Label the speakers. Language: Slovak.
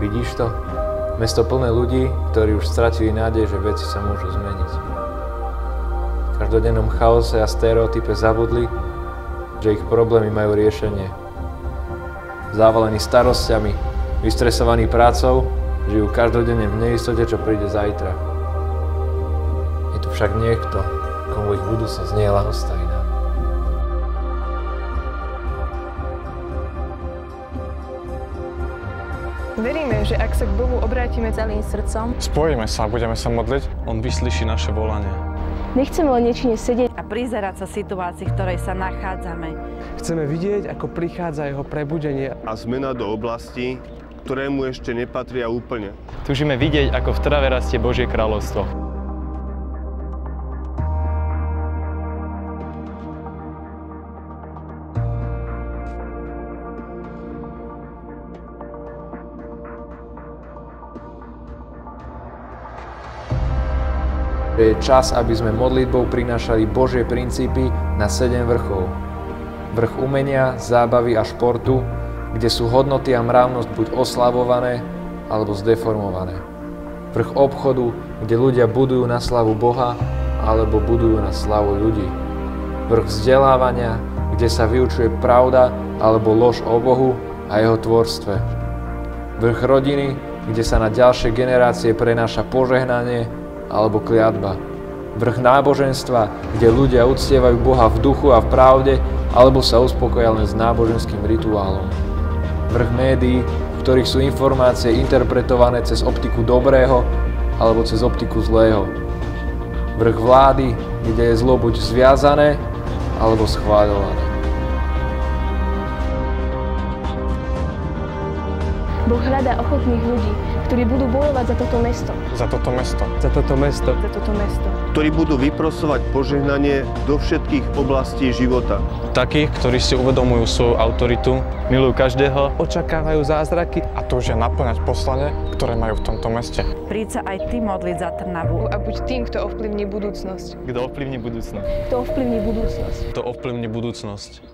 Speaker 1: Vidíš to? Mesto plné ľudí, ktorí už stratili nádej, že veci sa môžu zmeniť. V každodennom chaose a stereotype zabudli, že ich problémy majú riešenie. Závalení starosťami, vystresovaní prácou, žijú každodenne v neistote, čo príde zajtra. Je tu však niekto, komu ich budúcnosť nie je ľahostajná.
Speaker 2: Veríme, že ak sa k Bohu obrátime celým srdcom,
Speaker 3: spojíme sa a budeme sa modliť, on vyslyší naše volanie.
Speaker 4: Nechceme len nečine sedieť
Speaker 5: a prizerať sa situácii, v ktorej sa nachádzame.
Speaker 6: Chceme vidieť, ako prichádza jeho prebudenie
Speaker 7: a zmena do oblasti, ktorému ešte nepatria úplne.
Speaker 8: Túžime vidieť, ako v trave rastie Božie kráľovstvo.
Speaker 1: Je čas, aby sme modlitbou prinášali Božie princípy na 7 vrchov. Vrch umenia, zábavy a športu, kde sú hodnoty a mravnosť buď oslavované, alebo zdeformované. Vrch obchodu, kde ľudia budujú na slavu Boha, alebo budujú na slavu ľudí. Vrch vzdelávania, kde sa vyučuje pravda alebo lož o Bohu a jeho tvorstve. Vrch rodiny, kde sa na ďalšie generácie prenáša požehnanie alebo kliatba. Vrch náboženstva, kde ľudia uctievajú Boha v duchu a v pravde, alebo sa uspokoja len s náboženským rituálom. Vrch médií, v ktorých sú informácie interpretované cez optiku dobrého alebo cez optiku zlého. Vrch vlády, kde je zlo buď zviazané alebo schváľované.
Speaker 4: Boh hľadá ochotných ľudí, ktorí budú bojovať za toto mesto.
Speaker 3: Za toto mesto.
Speaker 6: za toto mesto.
Speaker 2: za toto mesto.
Speaker 7: Ktorí budú vyprosovať požehnanie do všetkých oblastí života.
Speaker 8: Takých, ktorí si uvedomujú svoju autoritu, milujú každého,
Speaker 6: Očakávajú zázraky
Speaker 3: A túžia naplňať poslanie, ktoré majú v tomto meste.
Speaker 5: Príď sa aj ty modliť za Trnavu.
Speaker 2: A buď tým, kto ovplyvní budúcnosť.
Speaker 8: kto ovplyvní budúcnosť.
Speaker 4: Kto ovplyvní budúcnosť.
Speaker 8: Kto ovplyvní budúcnosť.